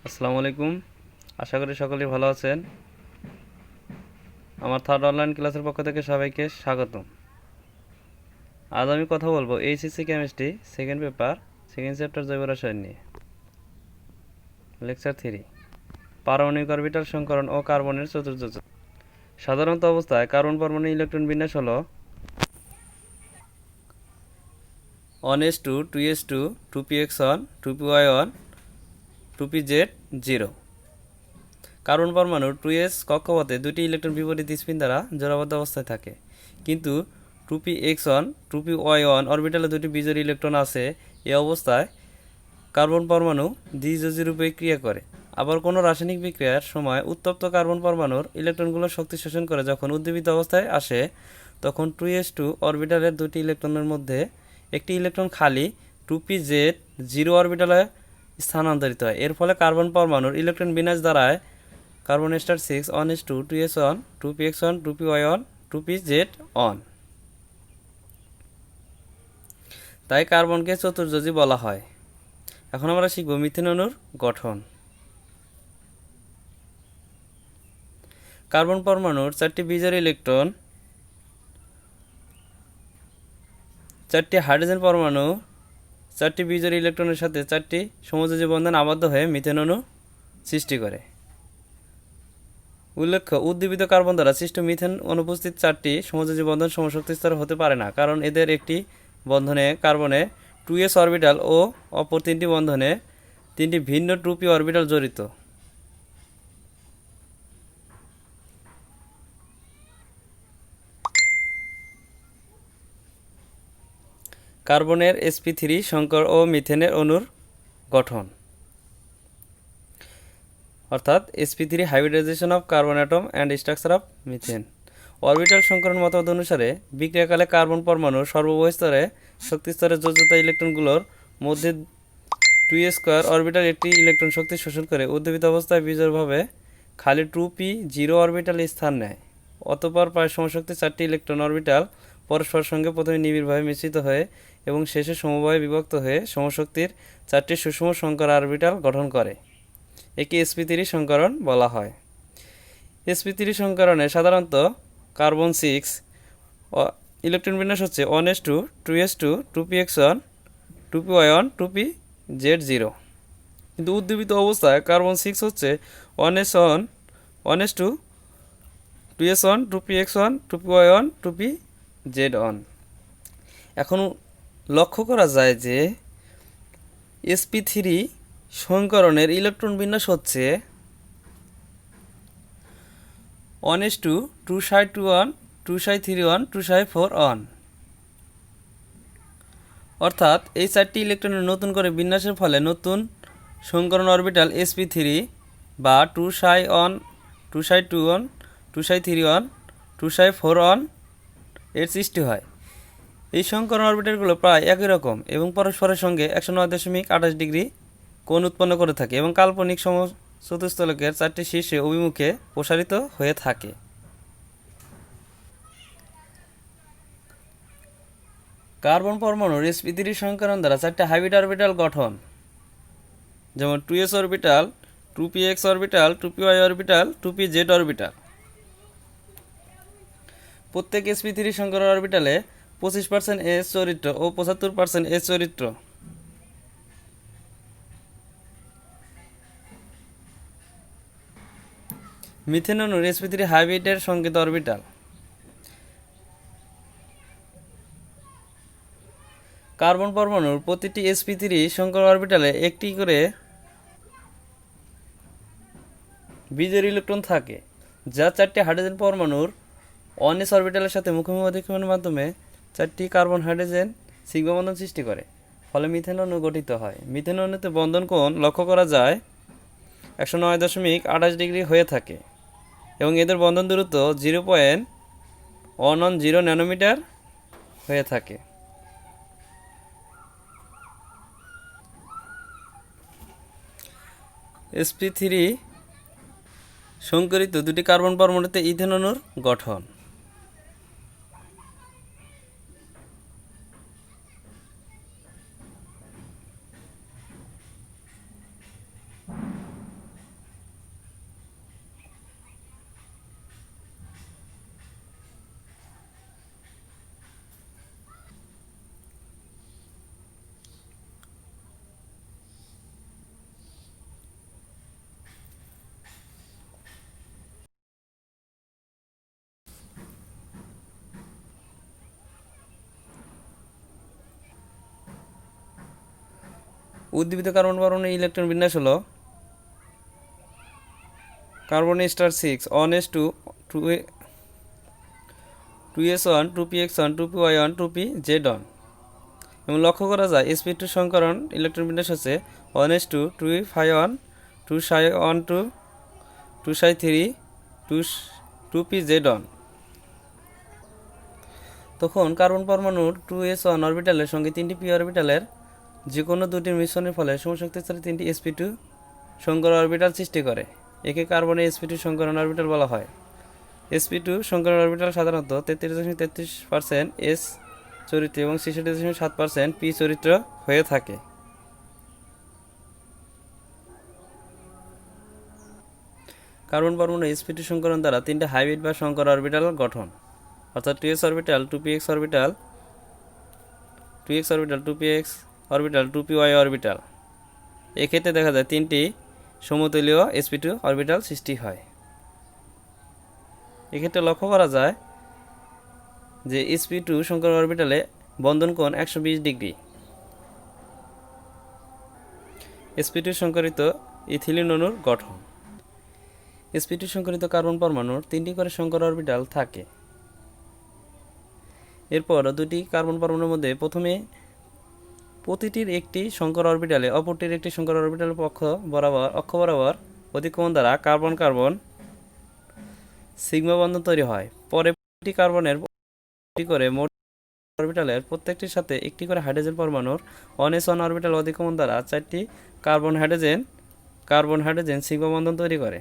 আসসালামু আলাইকুম। আশা করি সকলেই ভালো আছেন। আমার থার্ড অনলাইন ক্লাসের পক্ষ থেকে সবাইকে স্বাগতম। আজ আমি কথা বলবো HSC chemistry second paper second chapter জৈব রসায়ন নিয়ে। লেকচার 3, পারমাণবিক অরবিটাল সংকরণ ও কার্বনের চতুর্যোজন। সাধারণত অবস্থায় কার্বন পরমাণু ইলেকট্রন বিন্যাস হলো 1s2 2s2 2px1 2py1 2pz0। Carbon পরমাণুর 2s কক্ষপথে দুটি ইলেকট্রন বিপরীত স্পিন দ্বারা জোড়াবদ্ধ অবস্থায় থাকে, কিন্তু 2px1 2py1 অরবিটালে দুটি বিজোড় ইলেকট্রন আছে। এ অবস্থায় কার্বন পরমাণু দ্বিযোজী রূপে ক্রিয়া করে। আবার কোনো রাসায়নিক বিক্রিয়ার সময় উত্তপ্ত কার্বন পরমাণুর ইলেকট্রনগুলো শক্তি শোষণ করে যখন উদ্দীপিত অবস্থায় আসে, তখন 2s2 অরবিটালের দুটি ইলেকট্রনের মধ্যে একটি ইলেকট্রন খালি 2pz0 অরবিটালে স্থানান্তরিত হয়। এর ফলে কার্বন পরমাণুর ইলেকট্রন বিন্যাস দ্বারায় carbon star 6 1s2 2s1 2px1 2py1 2pz1। তাই কার্বনকে চতুর্যোজী বলা হয়। এখন আমরা শিখব মিথেন অণুর গঠন। কার্বন পরমাণুর 4টি বিজোড় ইলেকট্রন, 4টি হাইড্রোজেন পরমাণু 4টি বিজোড় ইলেকট্রনের সাথে 4টি সমযোজী বন্ধন আবদ্ধ হয়ে মিথেন অণু সৃষ্টি করে। উল্লেখ্য, উদ্দীপিত কার্বন দ্বারা সৃষ্ট মিথেন অনুপস্থিত 4টি সমযোজী বন্ধন সমশক্তি স্তর হতে পারে না, কারণ এদের একটি বন্ধনে কার্বনে 2s অরবিটাল ও অপর 3টি বন্ধনে 3টি ভিন্ন 2p অরবিটাল জড়িত। কার্বনের sp3 সংকর ও মিথেনের অণুর গঠন, অর্থাৎ sp3 hybridisation of carbon atom and structure of methane. Orbital সংকরণ মতবাদ অনুসারে বিক্রিয়াকালে কার্বন পরমাণুর সর্বোচ্চ স্তরে শক্তি স্তরের যোজ্যতা ইলেকট্রনগুলোর মধ্যে 2s স্কয়ার অরবিটাল একটি ইলেকট্রন শক্তি শোষণ করে উদ্দীপিত অবস্থায় বিজোড়ভাবে খালি 2p0 অরবিটালে স্থান নেয়। অতঃপর প্রায় সমশক্তি 4টি ইলেকট্রন অরবিটাল পরস্পর সঙ্গে প্রথমে নিবিড়ভাবে মিশ্রিত হয়ে এবং শেষে সমবায়ে বিভক্ত হয়ে সমশক্তির 4টি সুষম সংকর অরবিটাল গঠন করে। একে sp3 সংকরণ বলা হয়। sp3 সংকরণে সাধারণত কার্বন 6 ইলেকট্রন বিন্যাস হচ্ছে 1s2 2s2 2px1 2py1 2pz0, কিন্তু উদ্দীপিত অবস্থায় কার্বন 6 হচ্ছে 1s1 1s2 2s1 2px1 2py1 2pz1। এখন লক্ষ্য করা যায় যে sp3 সংকরণের ইলেকট্রন বিন্যাস হচ্ছে 1s2 2s2 2s3 2s4, অর্থাৎ এই 4টি ইলেকট্রনের নতুন করে বিন্যাসের ফলে নতুন সংকরণ অরবিটাল sp3 বা 2s1 2s2 2s3 2s4 এর সৃষ্টি হয়। এই সংকরণ অরবিটালগুলো প্রায় একই রকম এবং পরস্পরের সঙ্গে 109.28 ডিগ্রি কোণ উৎপন্ন করে থাকে এবং কাল্পনিক সমচতুস্তলকের 4টি শীর্ষে অভিমুখে প্রসারিত হয়ে থাকে। কার্বন পরমাণুর sp3 সংকরণ দ্বারা 4টি হাইব্রিড অরবিটাল গঠন, যেমন 2s orbital 2px orbital 2py orbital 2pz orbital. প্রত্যেক sp3 সংকরণ অরবিটালে 25% s চরিত্র ও 75% s চরিত্র। মিথেন অণুর sp3 হাইব্রিডের সংকেত অরবিটাল। কার্বন পরমাণুর প্রতিটি sp3 সংকর অরবিটালে একটি করে বিজোড় ইলেকট্রন থাকে, যা 4টি হাইড্রোজেন পরমাণুর 1s অরবিটালের সাথে মুখোমুখি অধিক্ষেপণের মাধ্যমে 4টি কার্বন হাইড্রোজেন সিগমা বন্ধন সৃষ্টি করে, ফলে মিথেন অণু গঠিত হয়। মিথেন অণুতে বন্ধন কোণ লক্ষ্য করা যায় 109.28 ডিগ্রি হয়ে থাকে এবং এদের বন্ধন দূরত্ব 0.110 ন্যানোমিটার হয়ে থাকে। sp3 সংকরিত দুটি কার্বন পরমাণুতে ইথেন অণুর গঠন। উদ্দীপিত কার্বন পরমাণুর ইলেকট্রন বিন্যাস হলো carbon star 6 1s2 2s1 2px1 2py1 2pz1। এবং লক্ষ্য করা যায় sp2 সংকরণ ইলেকট্রন বিন্যাস হচ্ছে 1s2 2phi1 2psi1 2psi3 2pz1। তখন কার্বন পরমাণুর 2s1 অরবিটালের সঙ্গে 3টি p অরবিটালের যে কোনো দুটির মিশ্রণের ফলে সমশক্তি স্তরে 3টি sp2 সংকর অরবিটাল সৃষ্টি করে। একে কার্বনের sp2 সংকরণ অরবিটাল বলা হয়। sp2 সংকরণ অরবিটাল সাধারণত 33.33% s চরিত্র এবং 66.7% p চরিত্র হয়ে থাকে। কার্বন পরমাণু sp2 সংকরণ দ্বারা 3টি হাইব্রিড বা সংকর অরবিটাল গঠন, অর্থাৎ 2s orbital 2px orbital 2px orbital 2py orbital. এক্ষেত্রে দেখা যায় 3টি সমতুল্য sp2 অরবিটাল সৃষ্টি হয়। এক্ষেত্রে লক্ষ্য করা যায় যে sp2 সংকর অরবিটালে বন্ধন কোণ 120 ডিগ্রি। sp2 সংকরিত ইথিলিন অণুর গঠন। sp2 সংকরিত কার্বন পরমাণুর 3টি করে সংকর অরবিটাল থাকে। এরপর দুটি কার্বন পরমাণুর মধ্যে প্রতিটির একটি সংকর অরবিটালে অপরটির একটি সংকর অরবিটাল অক্ষ বরাবর অতিক্রমণ দ্বারা কার্বন কার্বন সিগমা বন্ধন তৈরি হয়। পরে প্রতিটি কার্বনের করে মোট অরবিটালের প্রত্যেকটির সাথে একটি করে হাইড্রোজেন পরমাণুর 1s1 অরবিটাল অতিক্রমণ দ্বারা 4টি কার্বন হাইড্রোজেন সিগমা বন্ধন তৈরি করে।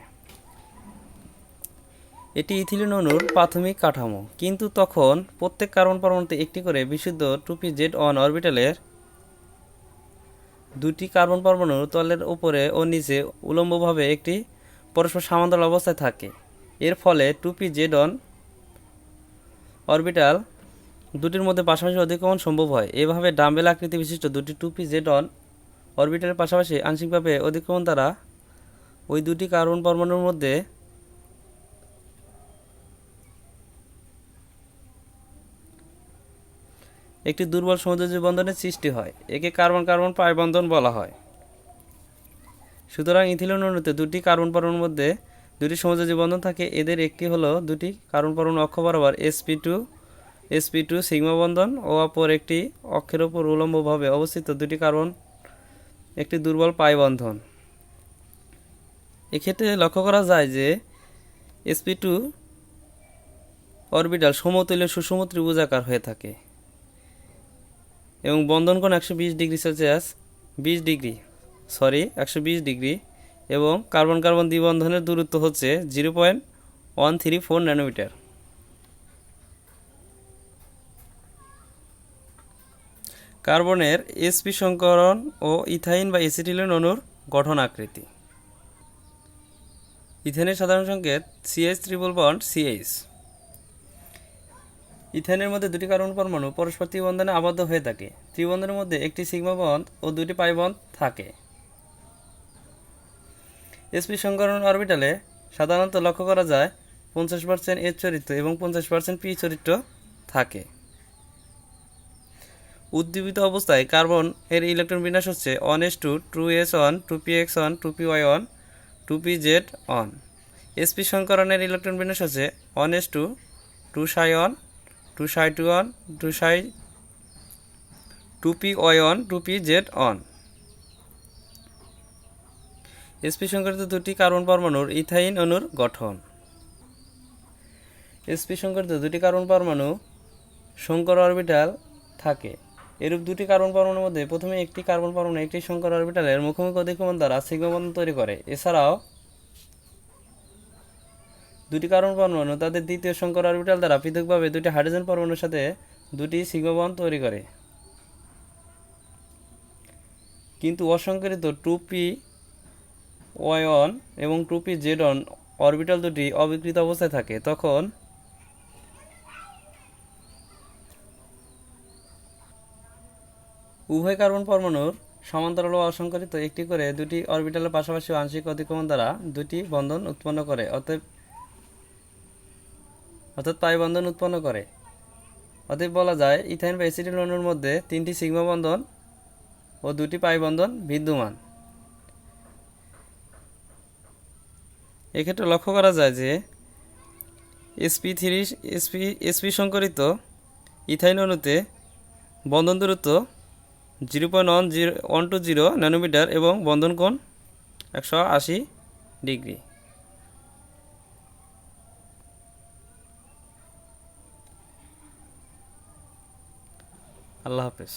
এটি ইথিলিন অণুর প্রাথমিক কাঠামো। কিন্তু তখন প্রত্যেক কার্বন পরমাণুতে একটি করে বিশুদ্ধ 2pz1 অরবিটালের দুটি কার্বন পরমাণু তলের উপরে ও নিচে উলম্বভাবে একটি পরস্পর সমান্তরাল অবস্থায় থাকে। এর ফলে 2pz1 অরবিটাল দুটির মধ্যে পাশাপাশি অতিক্রমণ সম্ভব হয়। এভাবে ডাম্বেল আকৃতি বিশিষ্ট দুটি 2pz1 অরবিটালের পাশাপাশি আংশিকভাবে অতিক্রমণ দ্বারা ওই দুটি কার্বন পরমাণুর মধ্যে একটি দুর্বল সমযোজী বন্ধনের সৃষ্টি হয়। একে কার্বন কার্বন পাই বন্ধন বলা হয়। সুতরাং ইথিলিন অণুতে দুটি কার্বন পরমাণুর মধ্যে দুটি সমযোজী বন্ধন থাকে। এদের একটি হলো দুটি কার্বন পরমাণু অক্ষ বরাবর sp2 সিগমা বন্ধন ও অপর একটি অক্ষের উপর উলম্বভাবে অবস্থিত দুটি কার্বন একটি দুর্বল পাই বন্ধন। এক্ষেত্রে লক্ষ্য করা যায় যে sp2 অরবিটাল সমতুল্য সুষম ত্রিভুজাকার হয়ে থাকে এবং বন্ধন কোণ 120 ডিগ্রি এবং কার্বন কার্বন দ্বিবন্ধনের দূরত্ব হচ্ছে 0.134 ন্যানোমিটার। কার্বনের sp সংকরণ ও ইথাইন বা এসিটিলিন অণুর গঠন আকৃতি। ইথেনের সাধারণ সংকেত CH ট্রিপল বন্ড CH। ইথেনের মধ্যে দুটি কার্বন পরমাণু পরস্পর ত্রিবন্ধনে আবদ্ধ হয়ে থাকে। ত্রিবন্ধনের মধ্যে একটি সিগমা বন্ধ ও দুটি পাই বন্ধ থাকে। sp সংকরণ অরবিটালে সাধারণত লক্ষ্য করা যায় 50% S চরিত্র এবং 50% P চরিত্র থাকে। উদ্দীপিত অবস্থায় কার্বন এর ইলেকট্রন বিন্যাস হচ্ছে 1s2 2s1 2px1 2py1 2pz1। sp সংকরণের electron বিন্যাস হচ্ছে 1s2 2psi1 2psi21 2py1 2pz1। sp সংকরিত দুটি কার্বন পরমাণুর ইথাইন অণুর গঠন। sp সংকরিত দুটি কার্বন পরমাণু সংকর অরবিটাল থাকে। এরূপ দুটি কার্বন পরমাণুর মধ্যে প্রথমে একটি কার্বন পরমাণু একটি সংকর অরবিটালের মুখোমুখি অতিক্রমণ দ্বারা সিগমা বন্ধন তৈরি করে। এছাড়াও দুটি কার্বন পরমাণু তাদের দ্বিতীয় সংকর অরবিটাল দ্বারা পৃথকভাবে দুটি হাইড্রোজেন পরমাণুর সাথে দুটি সিগমা বন্ধন তৈরি করে। কিন্তু অসংকরিত 2py1 এবং 2pz1 অরবিটাল দুটি অবিকৃত অবস্থায় থাকে। তখন উভয় কার্বন পরমাণুর সমান্তরাল ও অসংকরিত একটি করে দুটি অরবিটালের পাশাপাশি আংশিক অতিক্রমণ দ্বারা দুটি বন্ধন উৎপন্ন করে, অর্থাৎ পাই বন্ধন উৎপন্ন করে। অতএব বলা যায় ইথাইন বা এসিটিল অণুর মধ্যে 3টি সিগমা বন্ধন ও দুটি পাই বন্ধন বিদ্যমান। এক্ষেত্রে লক্ষ্য করা যায় যে sp সংকরিত ইথাইন অণুতে বন্ধন দূরত্ব 0.120 ন্যানোমিটার এবং বন্ধন কোণ 180 ডিগ্রি। আল্লাহ হাফেজ।